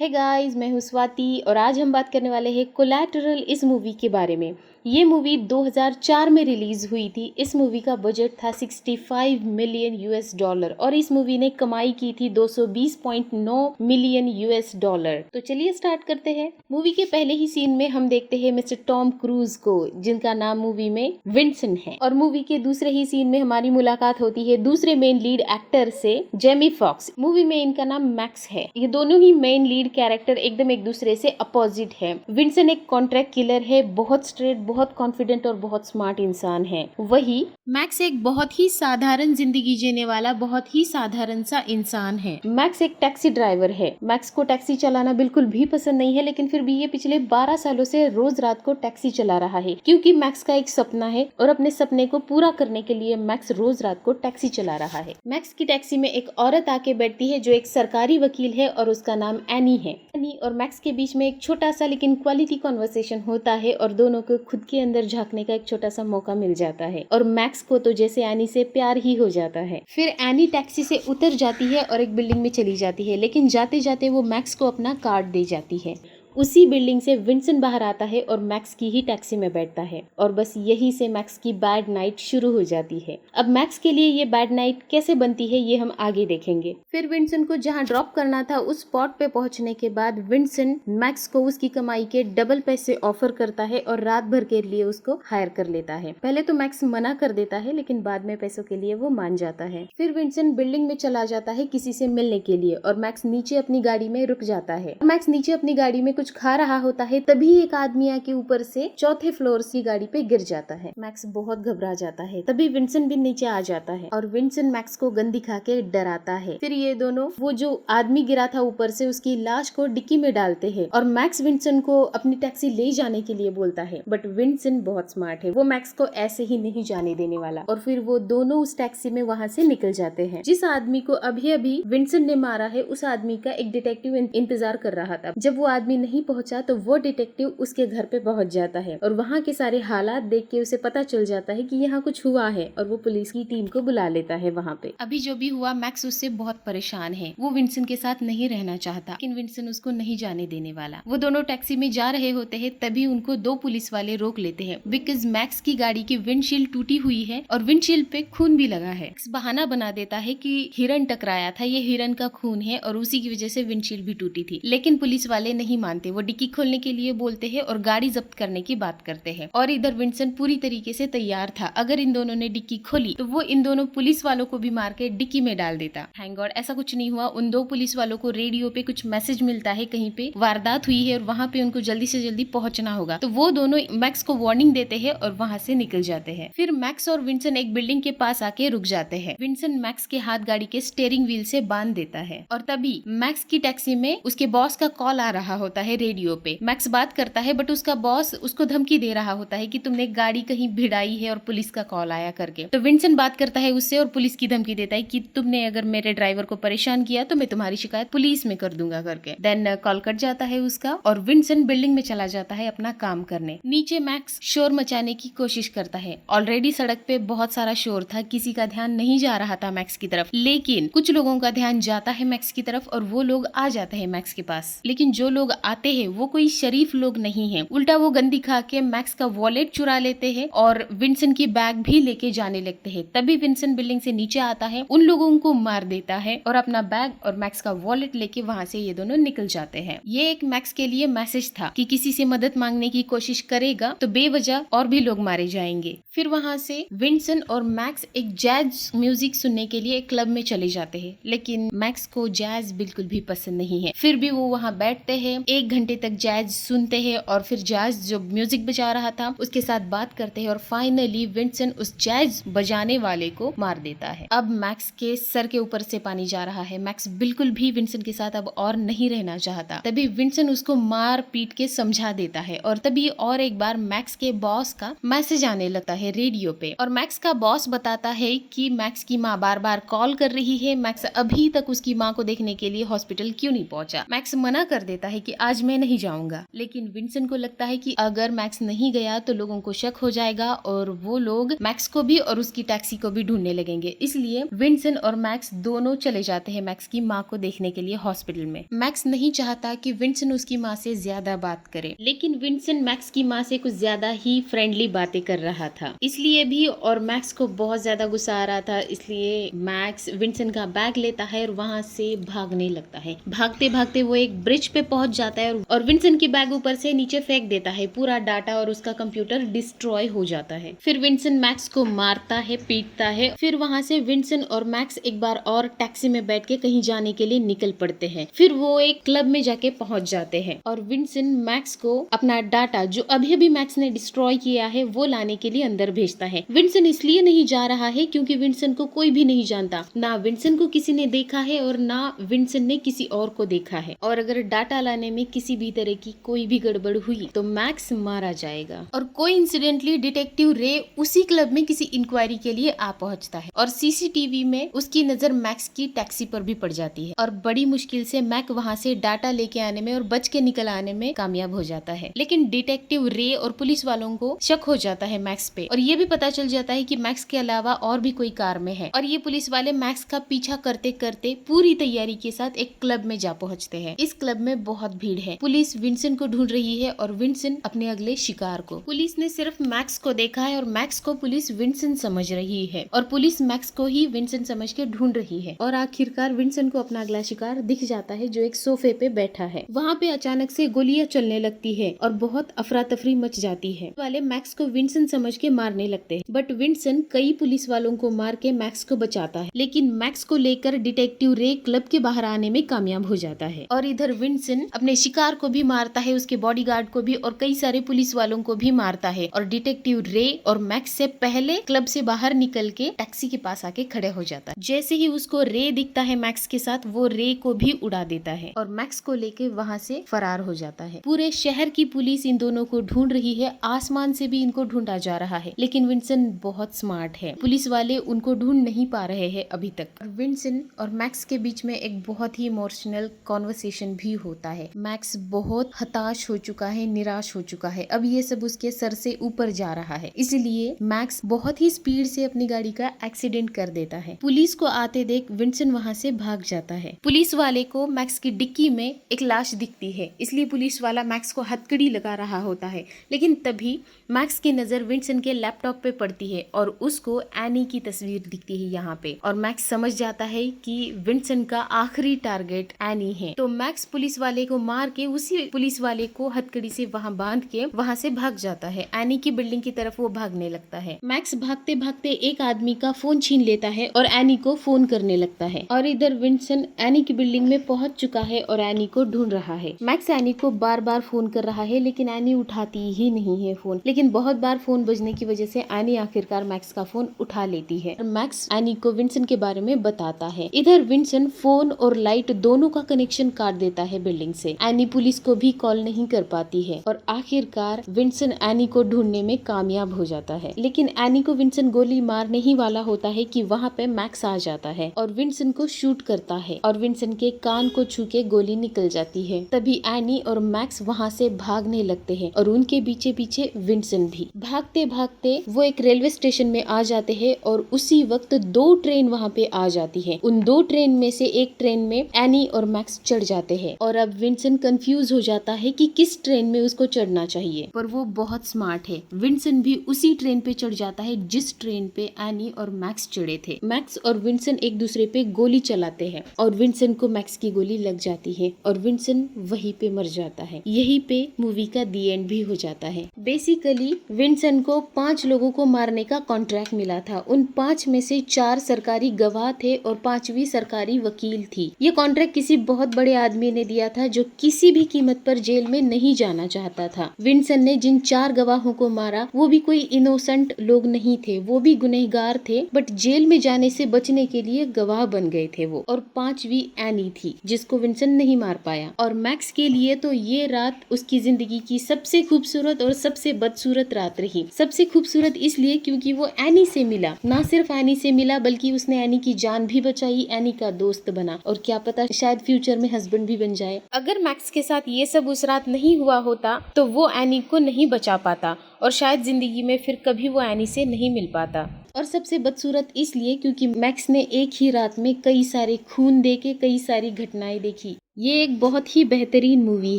Hey guys, मैं हूँ स्वाति और आज हम बात करने वाले हैं कोलैटरल इस मूवी के बारे में। ये मूवी 2004 में रिलीज हुई थी। इस मूवी का बजट था 65 मिलियन यूएस डॉलर और इस मूवी ने कमाई की थी 220.9 मिलियन यूएस डॉलर। तो चलिए स्टार्ट करते हैं। मूवी के पहले ही सीन में हम देखते हैं मिस्टर टॉम क्रूज को, जिनका नाम मूवी में विंसन है। और मूवी के दूसरे ही सीन में हमारी मुलाकात होती है दूसरे मेन लीड एक्टर से, जेमी फॉक्स। मूवी में इनका नाम मैक्स है। ये दोनों ही मेन लीड कैरेक्टर एकदम एक दूसरे से अपोजिट है। विंसन एक कॉन्ट्रैक्ट किलर है, बहुत स्ट्रेट, बहुत कॉन्फिडेंट और बहुत स्मार्ट इंसान है। वही मैक्स एक बहुत ही साधारण जिंदगी जीने वाला बहुत ही साधारण सा इंसान है। मैक्स एक टैक्सी ड्राइवर है। मैक्स को टैक्सी चलाना बिल्कुल भी पसंद नहीं है, लेकिन फिर भी ये पिछले 12 सालों से रोज रात को टैक्सी चला रहा है, क्योंकि मैक्स का एक सपना है और अपने सपने को पूरा करने के लिए मैक्स रोज रात को टैक्सी चला रहा है। मैक्स की टैक्सी में एक औरत आके बैठती है जो एक सरकारी वकील है और उसका नाम एनी है। एनी और मैक्स के बीच में एक छोटा सा लेकिन क्वालिटी कॉन्वर्सेशन होता है और दोनों को खुद के अंदर झांकने का एक छोटा सा मौका मिल जाता है और मैक्स को तो जैसे एनी से प्यार ही हो जाता है। फिर एनी टैक्सी से उतर जाती है और एक बिल्डिंग में चली जाती है, लेकिन जाते जाते वो मैक्स को अपना कार्ड दे जाती है। उसी बिल्डिंग से विंसन बाहर आता है और मैक्स की ही टैक्सी में बैठता है और बस यही से मैक्स की बैड नाइट शुरू हो जाती है। अब मैक्स के लिए ये बैड नाइट कैसे बनती है ये हम आगे देखेंगे। फिर विंसन को जहां ड्रॉप करना था उस स्पॉट पे पहुंचने के बाद विंसन मैक्स को उसकी कमाई के डबल पैसे ऑफर करता है और रात भर के लिए उसको हायर कर लेता है। पहले तो मैक्स मना कर देता है, लेकिन बाद में पैसों के लिए वो मान जाता है। फिर विंसन बिल्डिंग में चला जाता है किसी से मिलने के लिए और मैक्स नीचे अपनी गाड़ी में रुक जाता है। मैक्स नीचे अपनी गाड़ी में कुछ खा रहा होता है, तभी एक आदमी आके ऊपर से चौथे फ्लोर की गाड़ी पे गिर जाता है। मैक्स बहुत घबरा जाता है। तभी विंसन भी नीचे आ जाता है और विंसन मैक्स को गन दिखा के डराता है। फिर ये दोनों वो जो आदमी गिरा था ऊपर से उसकी लाश को डिक्की में डालते हैं और मैक्स विंसन को अपनी टैक्सी ले जाने के लिए बोलता है, बट विंसन बहुत स्मार्ट है, वो मैक्स को ऐसे ही नहीं जाने देने वाला और फिर वो दोनों उस टैक्सी में वहाँ से निकल जाते हैं। जिस आदमी को अभी अभी विंसन ने मारा है उस आदमी का एक डिटेक्टिव इंतजार कर रहा था। जब वो आदमी नहीं पहुंचा तो वो डिटेक्टिव उसके घर पे पहुंच जाता है और वहाँ के सारे हालात देख के उसे पता चल जाता है कि यहाँ कुछ हुआ है और वो पुलिस की टीम को बुला लेता है वहाँ पे। अभी जो भी हुआ मैक्स उससे बहुत परेशान है। वो विंसन के साथ नहीं रहना चाहता, लेकिन विंसन उसको नहीं जाने देने वाला। वो दोनों टैक्सी में जा रहे होते हैं, तभी उनको 2 पुलिस वाले रोक लेते हैं बिकॉज मैक्स की गाड़ी की विंडशील्ड टूटी हुई है और विंडशील्ड पे खून भी लगा है। बहाना बना देता है कि हिरन टकराया था, ये हिरन का खून है और उसी की वजह से विंडशील्ड भी टूटी थी। लेकिन पुलिस वाले नहीं मानते, वो डिक्की खोलने के लिए बोलते हैं और गाड़ी जब्त करने की बात करते हैं। और इधर विंसन पूरी तरीके से तैयार था, अगर इन दोनों ने डिक्की खोली तो वो इन दोनों पुलिस वालों को भी मार के डिक्की में डाल देता। थैंक गॉड ऐसा कुछ नहीं हुआ। उन 2 पुलिस वालों को रेडियो पे कुछ मैसेज मिलता है, कहीं पे वारदात हुई है और वहाँ पे उनको जल्दी से जल्दी पहुंचना होगा, तो वो दोनों मैक्स को वार्निंग देते हैं और वहाँ से निकल जाते हैं। फिर मैक्स और विंसन एक बिल्डिंग के पास आके रुक जाते हैं। विंसन मैक्स के हाथ गाड़ी के स्टीयरिंग व्हील से बांध देता है और तभी मैक्स की टैक्सी में उसके बॉस का कॉल आ रहा होता है रेडियो पे। मैक्स बात करता है बट उसका बॉस उसको धमकी दे रहा होता है कि तुमने गाड़ी कहीं भिड़ाई है और पुलिस का कॉल आया करके। तो विंसन बात करता है उससे और पुलिस की धमकी देता है कि तुमने अगर मेरे ड्राइवर को परेशान किया तो मैं तुम्हारी शिकायत पुलिस में कर दूंगा करके। देन कॉल कट जाता है उसका और विंसन बिल्डिंग में चला जाता है अपना काम करने। नीचे मैक्स शोर मचाने की कोशिश करता है। ऑलरेडी सड़क पे बहुत सारा शोर था, किसी का ध्यान नहीं जा रहा था मैक्स की तरफ, लेकिन कुछ लोगों का ध्यान जाता है मैक्स की तरफ और वो लोग आ जाते हैं मैक्स के पास। लेकिन जो लोग आते हैं वो कोई शरीफ लोग नहीं है, उल्टा वो गन दिखा के मैक्स का वॉलेट चुरा लेते हैं और विंसन की बैग भी लेके जाने लगते हैं। तभी विंसन बिल्डिंग से नीचे आता है, उन लोगों को मार देता है और अपना बैग और मैक्स का वॉलेट लेके वहाँ से ये दोनों निकल जाते हैं। ये एक मैक्स के लिए मैसेज था कि किसी से मदद मांगने की कोशिश करेगा तो बेवजह और भी लोग मारे जाएंगे। फिर वहाँ से विंसन और मैक्स एक जैज म्यूजिक सुनने के लिए एक क्लब में चले जाते हैं, लेकिन मैक्स को जैज बिल्कुल भी पसंद नहीं है। फिर भी वो वहाँ बैठते हैं, 1 घंटे तक जैज सुनते हैं और फिर जैज जो म्यूजिक बजा रहा था उसके साथ बात करते हैं और फाइनली विंसन उस जैज बजाने वाले को मार देता है। अब मैक्स के सर के ऊपर से पानी जा रहा है। मैक्स बिल्कुल भी विंसन के साथ अब और नहीं रहना चाहता। तभी विंसन उसको मार पीट के समझा देता है और तभी और एक बार मैक्स के बॉस का मैसेज आने लगता है रेडियो पे और मैक्स का बॉस बताता है कि मैक्स की माँ बार बार कॉल कर रही है, मैक्स अभी तक उसकी माँ को देखने के लिए हॉस्पिटल क्यों नहीं पहुंचा। मैक्स मना कर देता है कि आज आज मैं नहीं जाऊंगा। लेकिन विंसन को लगता है कि अगर मैक्स नहीं गया तो लोगों को शक हो जाएगा और वो लोग मैक्स को भी और उसकी टैक्सी को भी ढूंढने लगेंगे। इसलिए विंसन और मैक्स दोनों चले जाते हैं मैक्स की माँ को देखने के लिए हॉस्पिटल में। मैक्स नहीं चाहता कि विंसन उसकी माँ से ज्यादा बात करे, लेकिन विंसन मैक्स की माँ से कुछ ज्यादा ही फ्रेंडली बातें कर रहा था, इसलिए भी और मैक्स को बहुत ज्यादा गुस्सा आ रहा था। इसलिए मैक्स विंसन का बैग लेता है और वहां से भागने लगता है। भागते भागते वो एक ब्रिज पे पहुंच जाता है और विंसन की बैग ऊपर से नीचे फेंक देता है। पूरा डाटा और उसका कंप्यूटर डिस्ट्रॉय हो जाता है। फिर विंसन मैक्स को मारता है, पीटता है। फिर वहां से विंसन और मैक्स एक बार और टैक्सी में बैठ के कहीं जाने के लिए निकल पड़ते हैं। फिर वो एक क्लब में जाके पहुंच जाते हैं और विंसन मैक्स को अपना डाटा जो अभी अभी मैक्स ने डिस्ट्रॉय किया है वो लाने के लिए अंदर भेजता है। विंसन इसलिए नहीं जा रहा है क्योंकि विंसन को कोई भी नहीं जानता, ना विंसन को किसी ने देखा है और ना विंसन ने किसी और को देखा है। और अगर डाटा लाने में किसी भी तरह की कोई भी गड़बड़ हुई तो मैक्स मारा जाएगा। और कोइंसिडेंटली डिटेक्टिव रे उसी क्लब में किसी इंक्वायरी के लिए आ पहुंचता है और सीसीटीवी में उसकी नजर मैक्स की टैक्सी पर भी पड़ जाती है और बड़ी मुश्किल से मैक वहां से डाटा लेके आने में और बच के निकल आने में कामयाब हो जाता है। लेकिन डिटेक्टिव रे और पुलिस वालों को शक हो जाता है मैक्स पे और ये भी पता चल जाता है कि मैक्स के अलावा और भी कोई कार में है। और ये पुलिस वाले मैक्स का पीछा करते करते पूरी तैयारी के साथ एक क्लब में जा पहुंचते हैं। इस क्लब में बहुत भीड़ है। पुलिस विंसन को ढूंढ रही है और विंसन अपने अगले शिकार को। पुलिस ने सिर्फ मैक्स को देखा है और मैक्स को पुलिस विंसन समझ रही है और पुलिस मैक्स को ही विंसन समझ के ढूंढ रही है। और आखिरकार विंसन को अपना अगला शिकार दिख जाता है जो एक सोफे पे बैठा है। वहाँ पे अचानक से गोलियां चलने लगती है और बहुत अफरा तफरी मच जाती है। वाले मैक्स को विंसन समझ के मारने लगते हैं, बट विंसन कई पुलिस वालों को मार के मैक्स को बचाता है। लेकिन मैक्स को लेकर डिटेक्टिव रे क्लब के बाहर आने में कामयाब हो जाता है। और इधर विंसन अपने शिकार को भी मारता है, उसके बॉडीगार्ड को भी और कई सारे पुलिस वालों को भी मारता है। और डिटेक्टिव रे और मैक्स से पहले क्लब से बाहर निकल के टैक्सी के पास आके खड़े हो जाता है। जैसे ही उसको रे दिखता है मैक्स के साथ, वो रे को भी उड़ा देता है और मैक्स को लेके वहाँ से फरार हो जाता है। पूरे शहर की पुलिस इन दोनों को ढूंढ रही है, आसमान से भी इनको ढूंढा जा रहा है। लेकिन विंसन बहुत स्मार्ट है, पुलिस वाले उनको ढूंढ नहीं पा रहे हैं अभी तक। विंसन और मैक्स के बीच में एक बहुत ही इमोशनल कॉन्वर्सेशन भी होता है। मैक्स बहुत हताश हो चुका है, निराश हो चुका है। अब ये सब उसके सर से ऊपर जा रहा है, इसलिए मैक्स बहुत ही स्पीड से अपनी गाड़ी का एक्सीडेंट कर देता है। पुलिस को आते देख विंसन वहाँ से भाग जाता है। पुलिस वाले को मैक्स की डिक्की में एक लाश दिखती है, इसलिए पुलिस वाला मैक्स को हथकड़ी लगा रहा होता है। लेकिन तभी मैक्स की नजर विंसन के लैपटॉप पे पड़ती है और उसको एनी की तस्वीर दिखती है यहाँ पे। और मैक्स समझ जाता है कि विंसन का आखिरी टारगेट एनी है। तो मैक्स पुलिस वाले को मार के उसी पुलिस वाले को हथकड़ी से वहाँ बांध के वहाँ से भाग जाता है। एनी की बिल्डिंग की तरफ वो भागने लगता है। मैक्स भागते भागते एक आदमी का फोन छीन लेता है और एनी को फोन करने लगता है। और इधर विंसन एनी की बिल्डिंग में पहुंच चुका है और एनी को ढूंढ रहा है। मैक्स एनी को बार बार फोन कर रहा है लेकिन एनी उठाती ही नहीं है फोन। लेकिन बहुत बार फोन बजने की वजह से एनी आखिरकार मैक्स का फोन उठा लेती है और मैक्स एनी को विंसन के बारे में बताता है। इधर विंसन फोन और लाइट दोनों का कनेक्शन काट देता है बिल्डिंग से। एनी पुलिस को भी कॉल नहीं कर पाती है और आखिरकार विंसन एनी को ढूंढने में कामयाब हो जाता है। लेकिन एनी को विंसन गोली मारने ही वाला होता है कि वहाँ पे मैक्स आ जाता है और विंसन को शूट करता है और विंसन के कान को छू के गोली निकल जाती है। तभी एनी और मैक्स वहाँ से भागने लगते हैं और उनके पीछे पीछे विंसन भी। भागते भागते वो एक रेलवे स्टेशन में आ जाते हैं और उसी वक्त दो ट्रेन वहाँ पे आ जाती है। उन दो ट्रेन में से एक ट्रेन में एनी और मैक्स चढ़ जाते हैं और अब विंसन कंफ्यूज हो जाता है कि किस ट्रेन में उसको चढ़ना चाहिए। पर वो बहुत स्मार्ट है, विंसन भी उसी ट्रेन पे चढ़ जाता है जिस ट्रेन पे एनी और मैक्स चढ़े थे। मैक्स और विंसन एक दूसरे पे गोली चलाते हैं और विंसन को मैक्स की गोली लग जाती है और विंसन वहीं पे मर जाता है। यहीं पे मूवी का दी एंड भी हो जाता है। बेसिकली विंसन को 5 लोगों को मारने का कॉन्ट्रैक्ट मिला था। उन 5 में से 4 सरकारी गवाह थे और 5वीं सरकारी वकील थी। ये कॉन्ट्रैक्ट किसी बहुत बड़े आदमी ने दिया था जो किसी भी कीमत पर जेल में नहीं जाना चाहता था। विंसन ने जिन 4 गवाहों को मारा वो भी कोई इनोसेंट लोग नहीं थे, वो भी गुनहगार थे, बट जेल में जाने से बचने के लिए गवाह बन गए थे वो। और 5वीं एनी थी जिसको विंसन नहीं मार पाया। और मैक्स के लिए तो ये रात उसकी जिंदगी की सबसे खूबसूरत और सबसे बदसूरत रात रही। सबसे खूबसूरत इसलिए क्योंकि वो एनी से मिला, ना सिर्फ एनी से मिला बल्कि उसने एनी की जान भी बचाई, एनी का दोस्त बना और क्या पता शायद फ्यूचर में हस्बैंड भी बन जाए। अगर मैक्स मैक्स के साथ ये सब उस रात नहीं हुआ होता तो वो एनी को नहीं बचा पाता और शायद जिंदगी में फिर कभी वो एनी से नहीं मिल पाता। और सबसे बदसूरत इसलिए क्योंकि मैक्स ने एक ही रात में कई सारे खून देखे, कई सारी घटनाएं देखी। ये एक बहुत ही बेहतरीन मूवी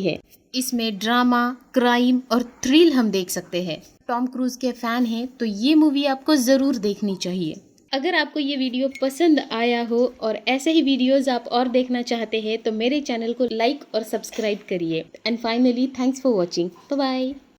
है। इसमें ड्रामा, क्राइम और थ्रिल हम देख सकते हैं। टॉम क्रूज के फैन हैं तो ये मूवी आपको ज़रूर देखनी चाहिए। अगर आपको ये वीडियो पसंद आया हो और ऐसे ही वीडियोस आप और देखना चाहते हैं तो मेरे चैनल को लाइक और सब्सक्राइब करिए। And finally thanks for watching. Bye bye.